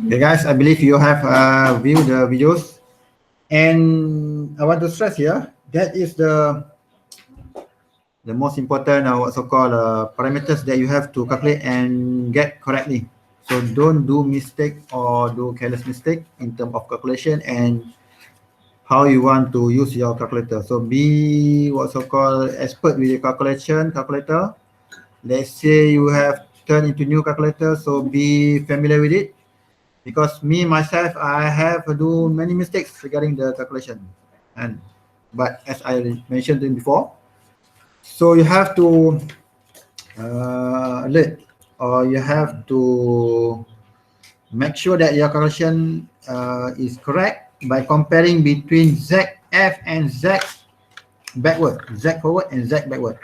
Okay, guys, I believe you have viewed the videos, and I want to stress here that is the most important what so called parameters that you have to calculate and get correctly. So don't do mistake or do careless mistake in terms of calculation and how you want to use your calculator. So be what so called expert with your calculator. Let's say you have turned into new calculator, so be familiar with it. Because me myself, I have do many mistakes regarding the calculation, but as I mentioned before, so you have to learn, or you have to make sure that your calculation is correct by comparing between ZF and Z backward, Z forward and Z backward.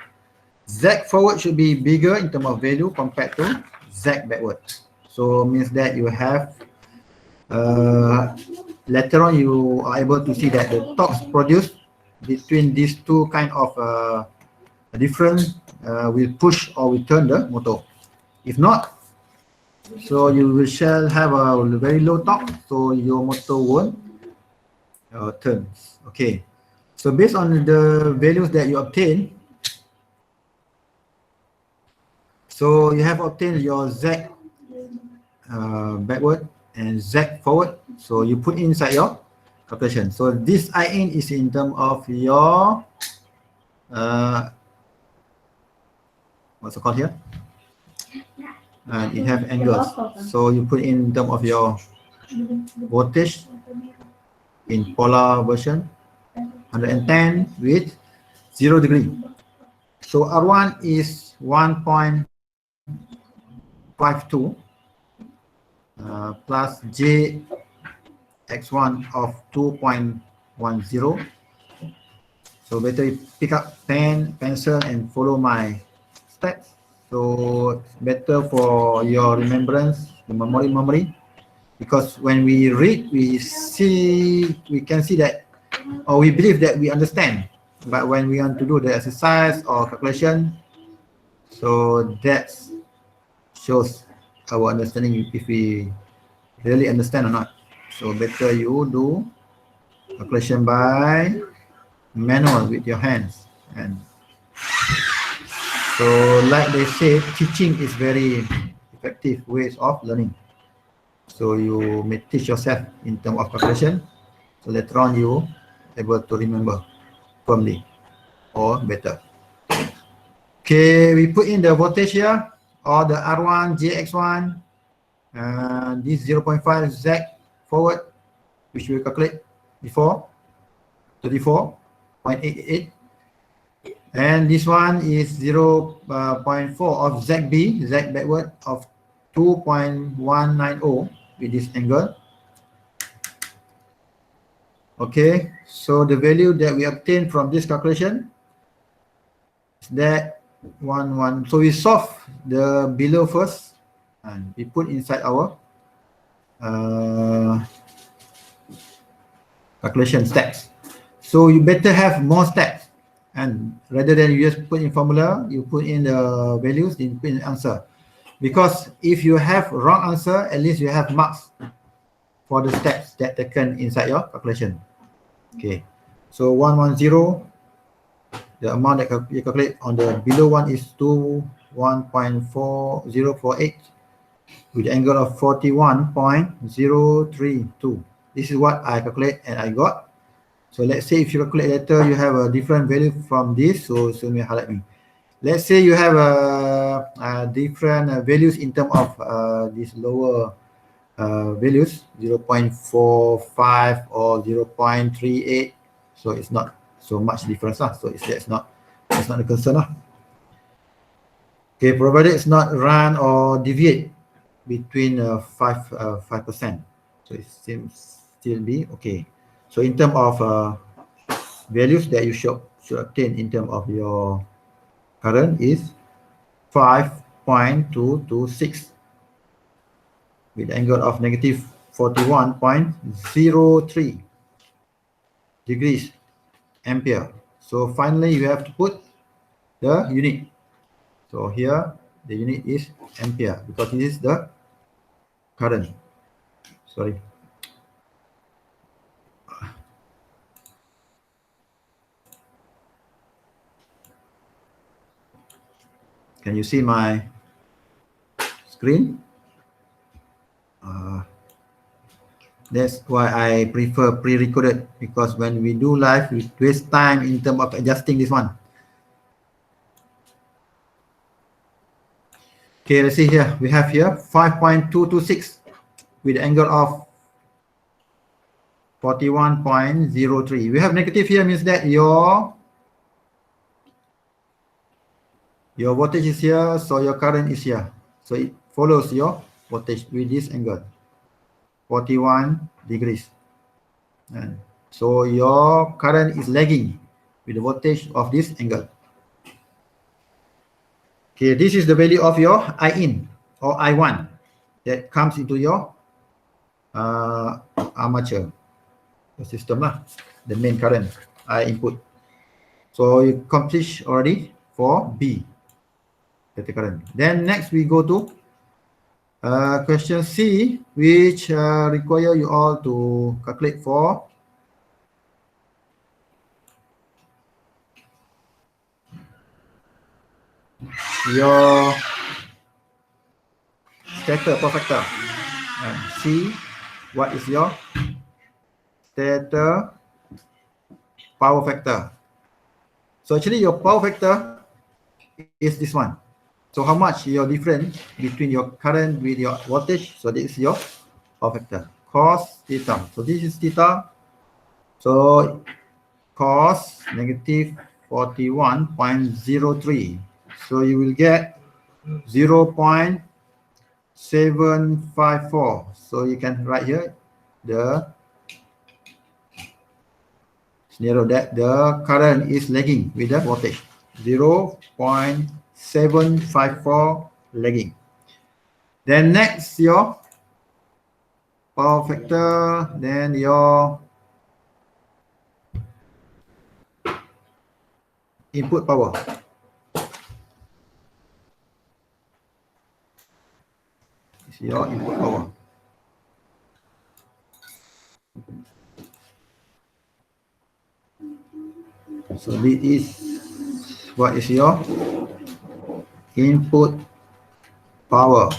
Z forward should be bigger in terms of value compared to Z backward. So means that you have later on you are able to see that the torques produced between these two kind of difference will push or will turn the motor. If not, so you will shall have a very low torque, so your motor won't turn. Okay, so based on the values that you obtain, so you have obtained your Z backward and Z forward, so you put inside your calculation. So this IN is in terms of your what's it called here, and it have angles, so you put in terms of your voltage in polar version 110 with 0 degree. So R1 is 1.52 plus JX1 of 2.10. So better you pick up pen, pencil and follow my steps. So better for your remembrance, the memory, because when we read, we can see that, or we believe that we understand, but when we want to do the exercise or calculation, so that shows our understanding if we really understand or not. So better you do calculation by manual with your hands. And so like they say, teaching is very effective ways of learning. So you may teach yourself in terms of calculation, so later on you able to remember firmly or better. Okay, we put in the voltage here, or the R1, JX1, this 0.5 Z forward, which we calculate before, 34.88. And this one is 0.4 of ZB, Z backward of 2.190 with this angle. Okay, so the value that we obtain from this calculation is that 1. So we solve the below first and we put inside our calculation steps. So you better have more steps, and rather than you just put in formula, you put in the values, then put in answer. Because if you have wrong answer, at least you have marks for the steps that taken inside your calculation. Okay, so 110, the amount that you calculate on the below one is 1.4048 with the angle of 41.032. This is what I calculate and I got. So let's say if you calculate later, you have a different value from this. So may highlight me. Let's say you have a different values in terms of these lower values, 0.45 or 0.38. So it's not so much difference. So that's not a concern. Okay, provided it's not run or deviate between 5%. So it seems still be okay. So in terms of values that you should obtain in terms of your current is 5.226 with angle of negative 41.03 degrees ampere. So finally you have to put the unit. So here the unit is ampere because this is the current. Sorry. Can you see my screen? That's why I prefer pre-recorded, because when we do live, we waste time in terms of adjusting this one. Okay, let's see here. We have here 5.226 with the angle of 41.03. We have negative here, means that your voltage is here, so your current is here. So it follows your voltage with this angle, 41 degrees. And so your current is lagging with the voltage of this angle. Okay, this is the value of your I in or I1 that comes into your armature system lah, the main current I input. So you complete already for B, the current. Then next we go to question C, which require you all to calculate for your stator power factor. And C, what is your stator power factor? So actually your power factor is this one. So how much your difference between your current with your voltage? So this is your power factor, cos theta. So this is theta. So cos negative 41.03. So you will get 0.754. So you can write here the scenario that the current is lagging with the voltage, 0.754 lagging. Then next your power factor, then your input power. This is your input power. So this is what is your input power.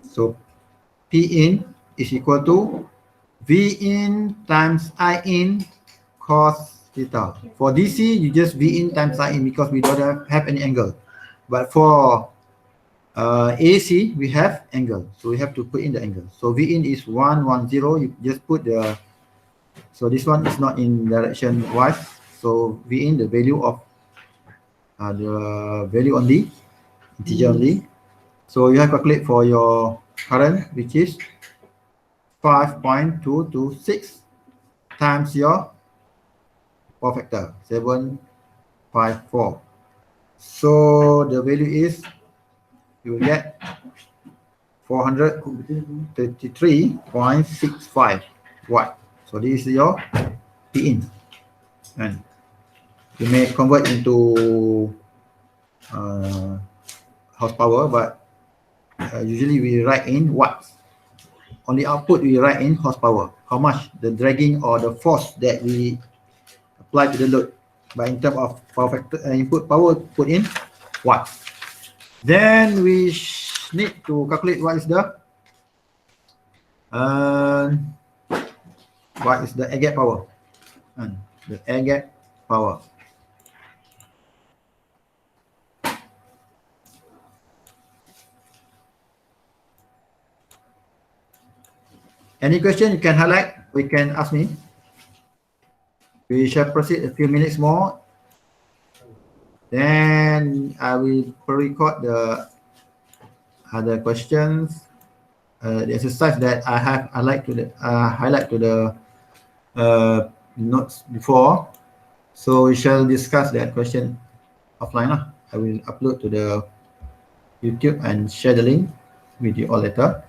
So P in is equal to V in times I in cos theta. For DC, you just V in times I in because we don't have any angle. But for AC, we have angle. So we have to put in the angle. So V in is 110. You just put the, so this one is not in direction wise. So V in the value of the value only, integer only. So you have to calculate for your current, which is 5.226 times your power factor, 754. So the value is, you will get 433.65 watt. So this is your P in. And you may convert into horsepower, but usually we write in watts. On the output, we write in horsepower, how much the dragging or the force that we apply to the load. But in terms of power factor, input power, put in watts. Then we need to calculate what is the air gap power. And the air gap power. Any question you can highlight, we can ask me. We shall proceed a few minutes more. Then I will pre-record the other questions. The exercise that I like to highlight to the notes before. So we shall discuss that question offline. I will upload to the YouTube and share the link with you all later.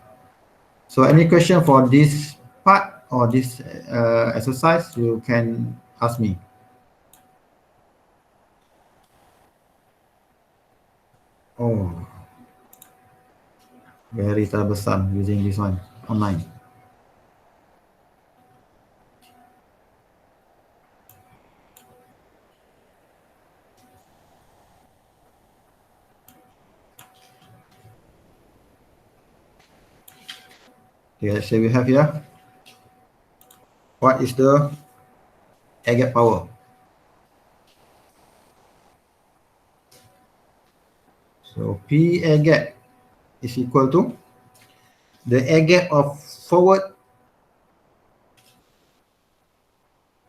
So any question for this part or this exercise, you can ask me. Oh, very troublesome using this one online. Okay, let's say we have here, what is the air gap power? So P air gap is equal to the air gap of forward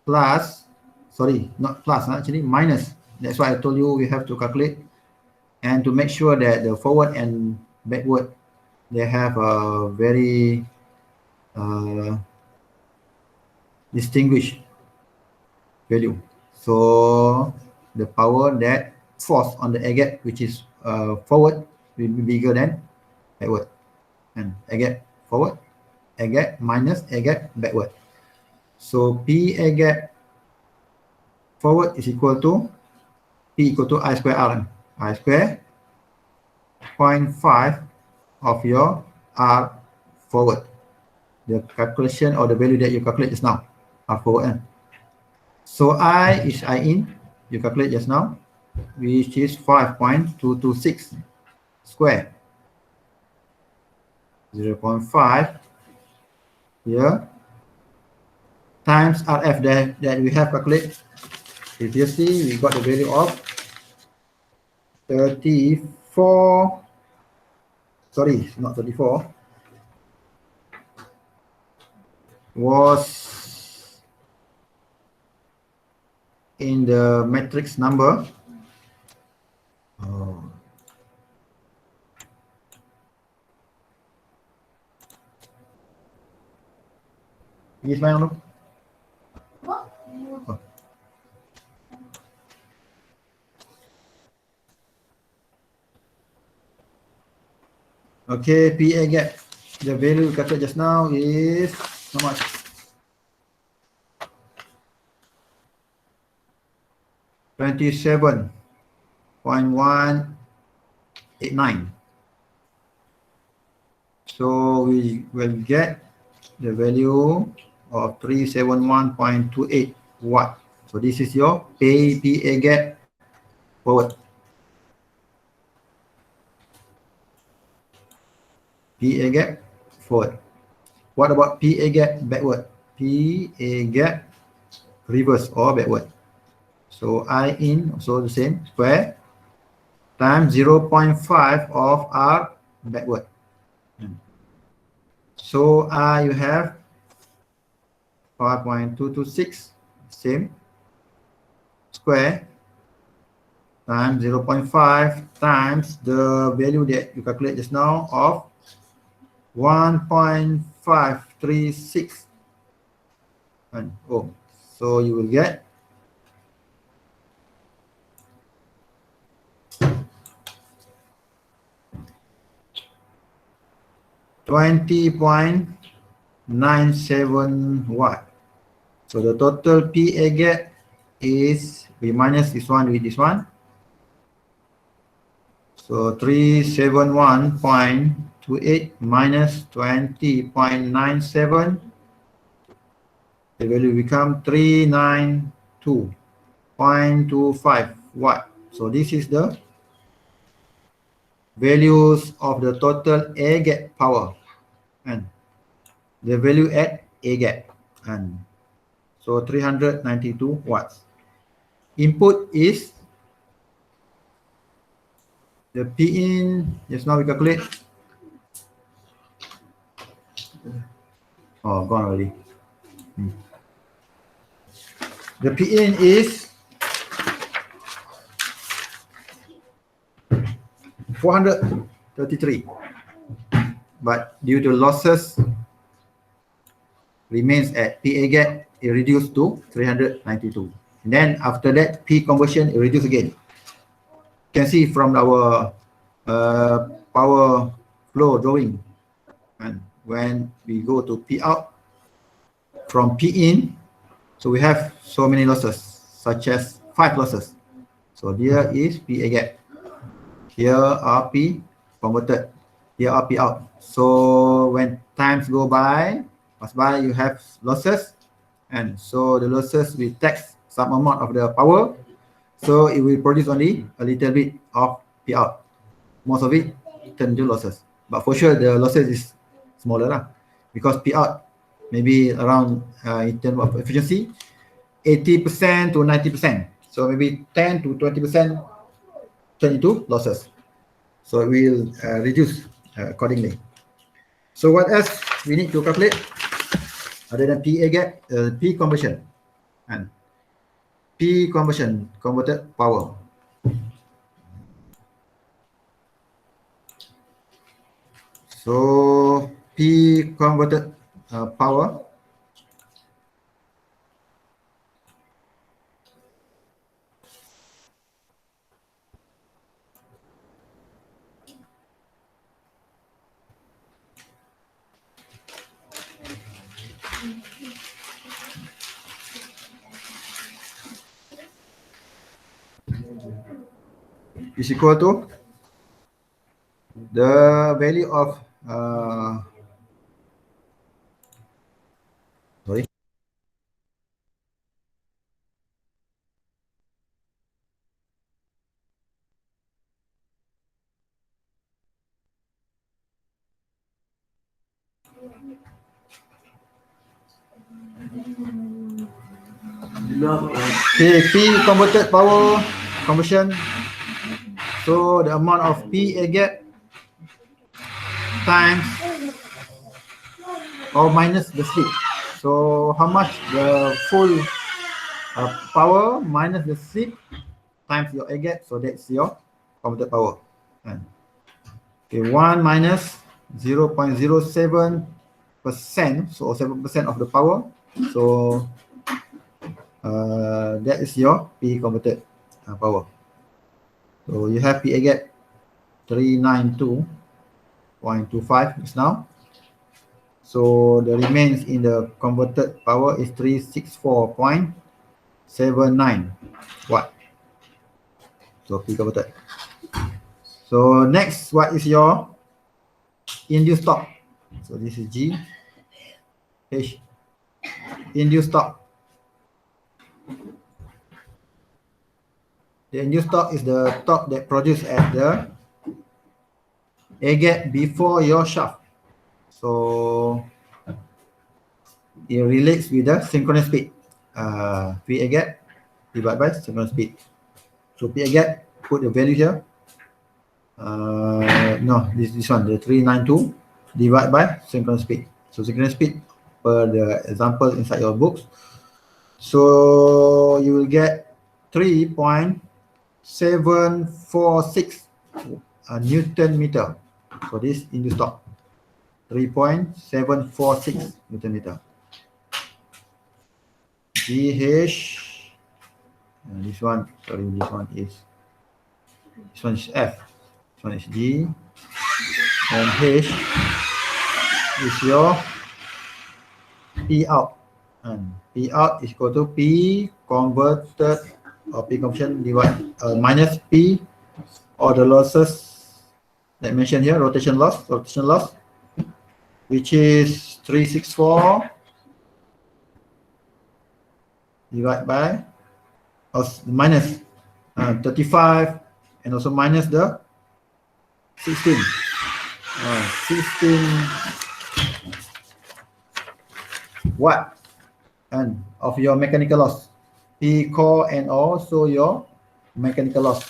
plus, sorry, not plus, actually minus. That's why I told you we have to calculate, and to make sure that the forward and backward, they have a very distinguished value. So the power that force on the air gap, which is forward, will be bigger than backward. And air gap forward, air gap minus air gap backward. So P air gap forward is equal to P equal to I square R. I square 0.5 of your R forward. The calculation or the value that you calculate just now, R forward. So I is I in, you calculate just now, which is 5.226 square. 0.5 here times RF that we have calculated previously. We got the value of 34, sorry, not 34, was in the matrix number. Oh. Yes, ma'am. Oh. Okay, PA gap. The value we calculated just now is how much? 27.189. So we will get the value of 371.28 watt. So this is your PA gap forward. PA gap forward. What about PA gap backward? PA gap reverse or backward. So I in also the same square times 0.5 of R backward. So you have 5.226 same square times 0.5 times the value that you calculate just now of 1.536 ohm. So you will get 20.97 watt. So the total PA gap is, we minus this one with this one. So 371.28 minus 20.97. The value become 392.25 watt. So this is the values of the total air gap power and the value at air gap, and so 392 watts. Input is the P in, just now we calculate. Oh, gone already. The P in is 433, but due to losses remains at PA gap, it reduced to 392. And then after that, P conversion, it reduced again. You can see from our power flow drawing, and when we go to P out from P in, so we have so many losses, such as 5 losses. So here is PA gap. Here are P converted. Here are P out. So when times go by, pass by, you have losses, and so the losses will tax some amount of the power. So it will produce only a little bit of P out. Most of it turn to losses. But for sure, the losses is smaller. because P out maybe around in terms of efficiency 80% to 90%. So maybe 10 to 20% turn into losses. So it will reduce accordingly. So what else we need to calculate other than PA gap? P conversion and P conversion, converted power. So P converted power is equal to the value of sorry, okay, P converted power conversion. So the amount of PA gap times or minus the slip. So how much the full power minus the slip times your A gap. So that's your converted power. Okay, 1 minus 0.07%, so 7% of the power. So that is your P converted power. So you have PA gap 392.25 just now. So the remains in the converted power is 364.79 watt. So P converted. So next, what is your induced torque? So this is G H. Induced torque. The induced torque is the torque that produced at the A gap before your shaft. So it relates with the synchronous speed. P A gap divided by synchronous speed. So P A gap, put the value here. No, this one, the 392 divided by synchronous speed. So synchronous speed per the example inside your books. So you will get 3.746 Newton meter. So this induced torque 3.746 Newton meter. GH, this one, sorry, this one is F, this one is G, and H is your P out, and P out is equal to P converted or P conversion divided minus P or the losses that mentioned here, rotation loss, which is 364 divided by minus 35 and also minus the 16 watt and of your mechanical loss, P core and also your mechanical loss.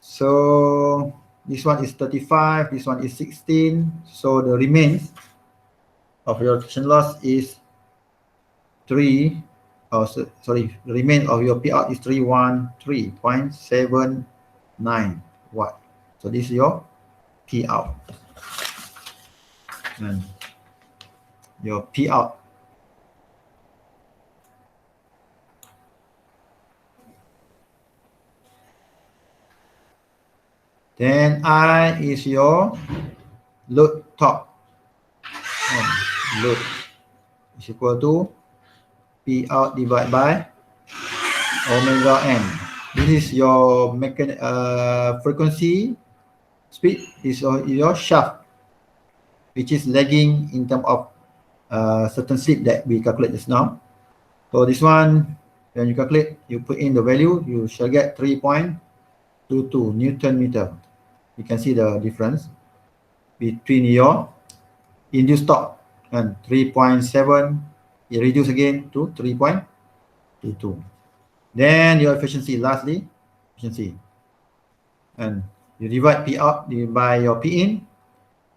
So this one is 35, this one is 16. So the remains of your rotation loss is 3. Oh, sorry, the remain of your P out is 313.79 watt. So this is your P out. And your P out. Then I is your load torque. Load is equal to P out divided by omega n. This is your frequency speed is your shaft, which is lagging in terms of certain slip that we calculate just now. So this one, when you calculate, you put in the value, you shall get 3.22 Newton meter. You can see the difference between your induced torque, and 3.7, you reduce again to 3.22. Then your efficiency, lastly, efficiency. And you divide P out by your P in,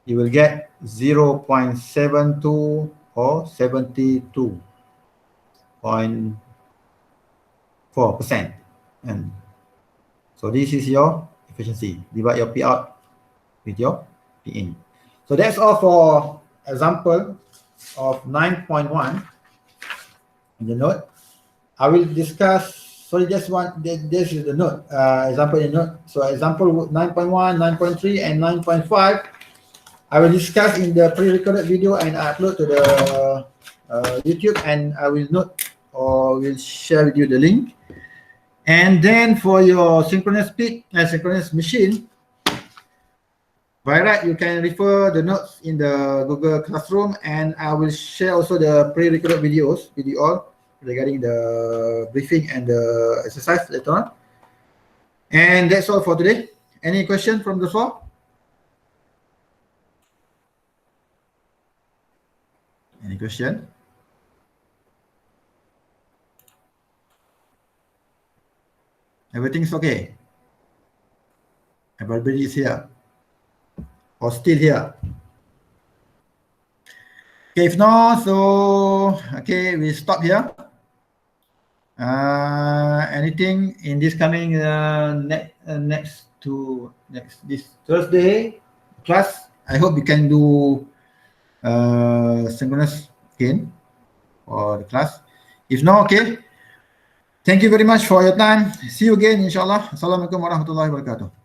you will get 0.72 or 72.4%. And so this is your efficiency. Divide your P out with your P in. So that's all for example of 9.1 in the note. I will discuss, sorry, just one, this is the note, example in note. So example 9.1, 9.3, and 9.5, I will discuss in the pre-recorded video and upload to the YouTube, and I will note or will share with you the link. And then for your synchronous speed and synchronous machine, by right, you can refer the notes in the Google Classroom, and I will share also the pre-recorded videos with you all regarding the briefing and the exercise later on. And that's all for today. Any question from the floor? Any question? Everything's okay? Everybody is here? Or still here? Okay, if not, so, okay, we stop here. Anything in this coming next this Thursday class? I hope you can do synchronous again for the class. If not, okay. Thank you very much for your time. See you again, inshallah. Assalamualaikum warahmatullahi wabarakatuh.